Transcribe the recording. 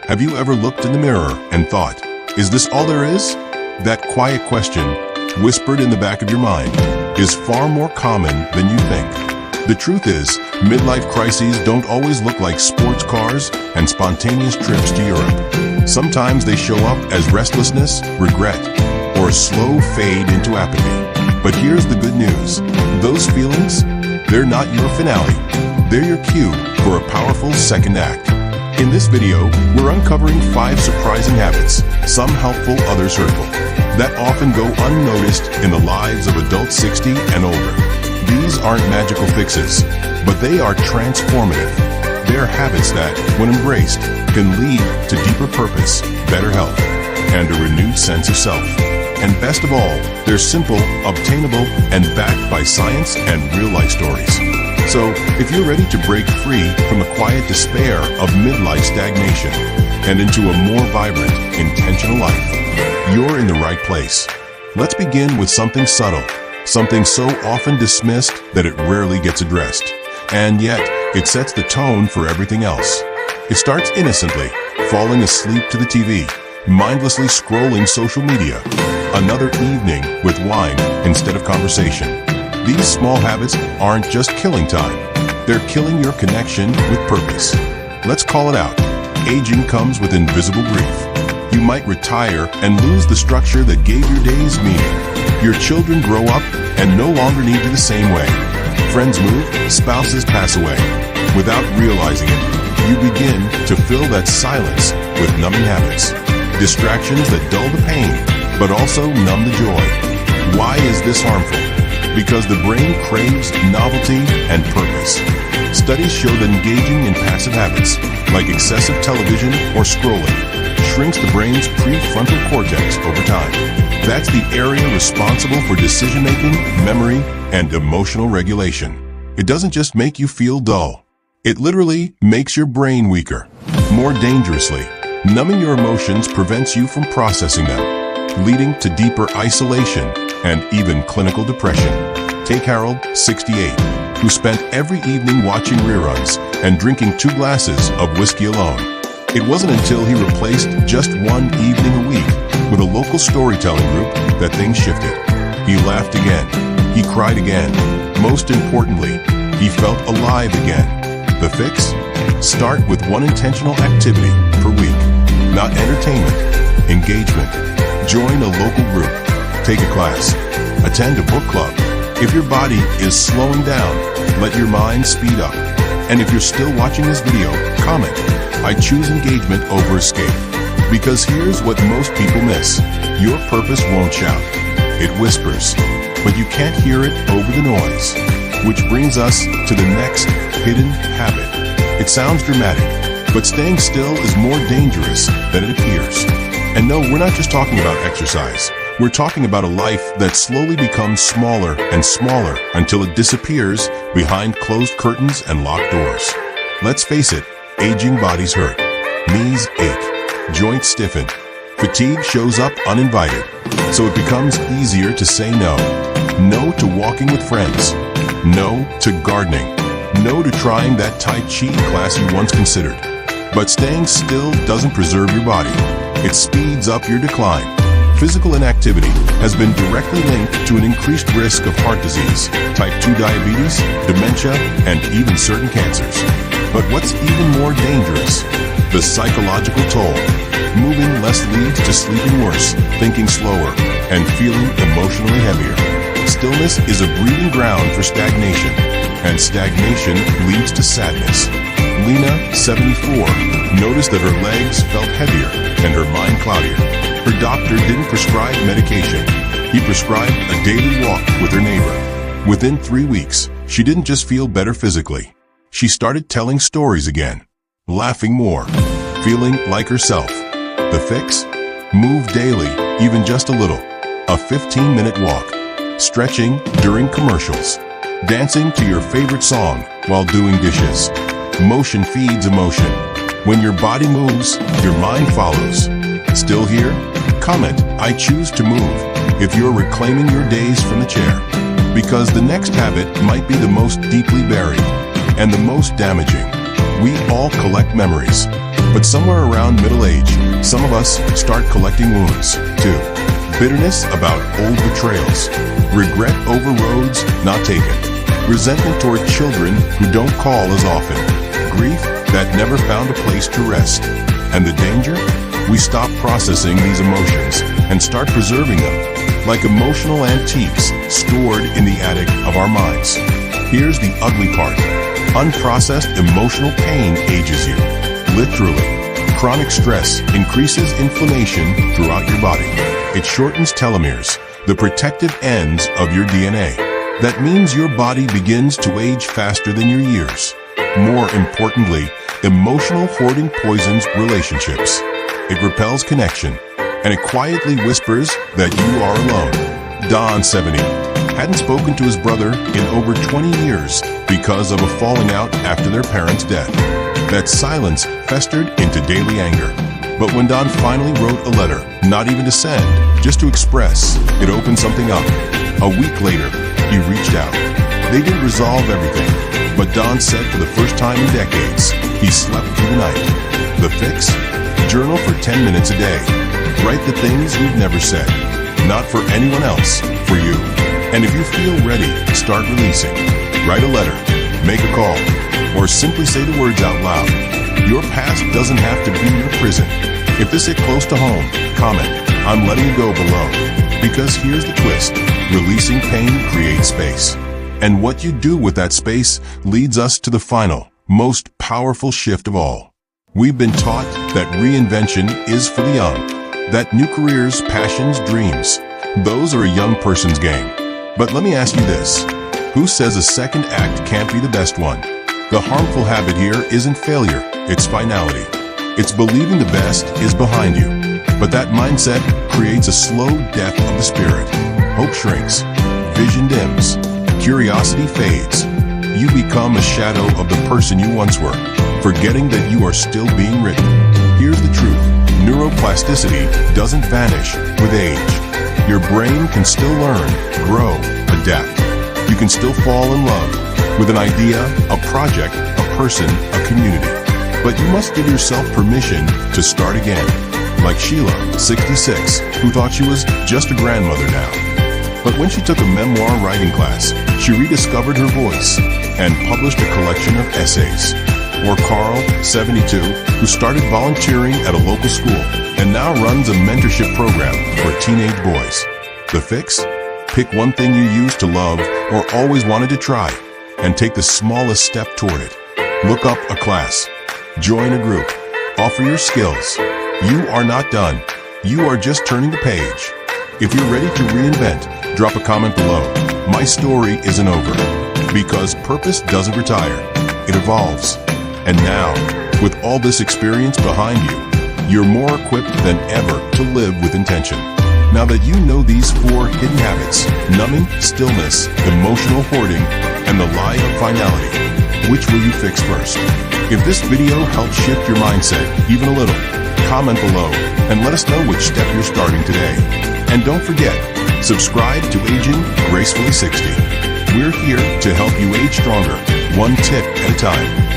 Have you ever looked in the mirror and thought, is this all there is? That quiet question, whispered in the back of your mind, is far more common than you think. The truth is, midlife crises don't always look like sports cars and spontaneous trips to Europe. Sometimes they show up as restlessness, regret, or a slow fade into apathy. But here's the good news. Those feelings, they're not your finale. They're your cue for a powerful second act. In this video, we're uncovering 5 surprising habits, some helpful, others hurtful, that often go unnoticed in the lives of adults 60 and older. These aren't magical fixes, but they are transformative. They're habits that, when embraced, can lead to deeper purpose, better health, and a renewed sense of self. And best of all, they're simple, obtainable, and backed by science and real-life stories. So, if you're ready to break free from the quiet despair of midlife stagnation and into a more vibrant, intentional life, you're in the right place. Let's begin with something subtle, something so often dismissed that it rarely gets addressed. And yet, it sets the tone for everything else. It starts innocently, falling asleep to the TV, mindlessly scrolling social media, another evening with wine instead of conversation. These small habits aren't just killing time, they're killing your connection with purpose. Let's call it out. Aging comes with invisible grief. You might retire and lose the structure that gave your days meaning. Your children grow up and no longer need you the same way. Friends move, spouses pass away. Without realizing it, you begin to fill that silence with numbing habits. Distractions that dull the pain, but also numb the joy. Why is this harmful? Because the brain craves novelty and purpose. Studies show that engaging in passive habits, like excessive television or scrolling, shrinks the brain's prefrontal cortex over time. That's the area responsible for decision-making, memory, and emotional regulation. It doesn't just make you feel dull. It literally makes your brain weaker. More dangerously, numbing your emotions prevents you from processing them, leading to deeper isolation and even clinical depression. Take Harold, 68, who spent every evening watching reruns and drinking 2 glasses of whiskey alone. It wasn't until he replaced just one evening a week with a local storytelling group that things shifted. He laughed again. He cried again. Most importantly, he felt alive again. The fix? Start with one intentional activity per week. Not entertainment, engagement. Join a local group. Take a class. Attend a book club. If your body is slowing down, let your mind speed up. And if you're still watching this video, comment, I choose engagement over escape. Because here's what most people miss. Your purpose won't shout. It whispers. But you can't hear it over the noise. Which brings us to the next hidden habit. It sounds dramatic, but staying still is more dangerous than it appears. And no, we're not just talking about exercise. We're talking about a life that slowly becomes smaller and smaller until it disappears behind closed curtains and locked doors. Let's face it, aging bodies hurt. Knees ache, joints stiffen, fatigue shows up uninvited. So it becomes easier to say no. No to walking with friends. No to gardening. No to trying that Tai Chi class you once considered. But staying still doesn't preserve your body. It speeds up your decline. Physical inactivity has been directly linked to an increased risk of heart disease, type 2 diabetes, dementia, and even certain cancers. But what's even more dangerous? The psychological toll. Moving less leads to sleeping worse, thinking slower, and feeling emotionally heavier. Stillness is a breeding ground for stagnation, and stagnation leads to sadness. Lena, 74, noticed that her legs felt heavier and her mind cloudier. Her doctor didn't prescribe medication. He prescribed a daily walk with her neighbor. Within 3 weeks, she didn't just feel better physically. She started telling stories again, laughing more, feeling like herself. The fix? Move daily, even just a little. A 15-minute walk. Stretching during commercials. Dancing to your favorite song while doing dishes. Motion feeds emotion. When your body moves, your mind follows. Still here? Comment, I choose to move, if you're reclaiming your days from the chair. Because the next habit might be the most deeply buried and the most damaging. We all collect memories, But somewhere around middle age, some of us start collecting wounds, too. Bitterness about old betrayals, regret over roads not taken, resentment toward children who don't call as often, grief that never found a place to rest. And the danger? We stop processing these emotions and start preserving them, like emotional antiques stored in the attic of our minds. Here's the ugly part. Unprocessed emotional pain ages you. Literally. Chronic stress increases inflammation throughout your body. It shortens telomeres, the protective ends of your DNA. That means your body begins to age faster than your years. More importantly, emotional hoarding poisons relationships. It repels connection, and it quietly whispers that you are alone. Don, 70, hadn't spoken to his brother in over 20 years because of a falling out after their parents' death. That silence festered into daily anger. But when Don finally wrote a letter, not even to send, just to express, it opened something up. A week later, he reached out. They didn't resolve everything, but Don said for the first time in decades, he slept through the night. The fix? Journal for 10 minutes a day. Write the things you've never said. Not for anyone else, for you. And if you feel ready, start releasing. Write a letter, make a call, or simply say the words out loud. Your past doesn't have to be your prison. If this hit close to home, comment, "I'm letting you go" below. Because here's the twist. Releasing pain creates space. And what you do with that space leads us to the final, most powerful shift of all. We've been taught that reinvention is for the young, that new careers, passions, dreams, those are a young person's game. But let me ask you this. Who says a second act can't be the best one? The harmful habit here isn't failure, it's finality. It's believing the best is behind you. But that mindset creates a slow death of the spirit. Hope shrinks, vision dims, curiosity fades. You become a shadow of the person you once were, forgetting that you are still being written. Here's the truth. Neuroplasticity doesn't vanish with age. Your brain can still learn, grow, adapt. You can still fall in love with an idea, a project, a person, a community. But you must give yourself permission to start again. Like Sheila, 66, who thought she was just a grandmother now. But when she took a memoir writing class, she rediscovered her voice and published a collection of essays. Or Carl, 72, who started volunteering at a local school and now runs a mentorship program for teenage boys. The fix? Pick one thing you used to love or always wanted to try and take the smallest step toward it. Look up a class. Join a group. Offer your skills. You are not done. You are just turning the page. If you're ready to reinvent, drop a comment below. My story isn't over. Because purpose doesn't retire. It evolves. And now, with all this experience behind you, you're more equipped than ever to live with intention. Now that you know these 4 hidden habits, numbing, stillness, emotional hoarding, and the lie of finality, which will you fix first? If this video helped shift your mindset even a little, comment below and let us know which step you're starting today. And don't forget, subscribe to Aging Gracefully 60. We're here to help you age stronger, one tip at a time.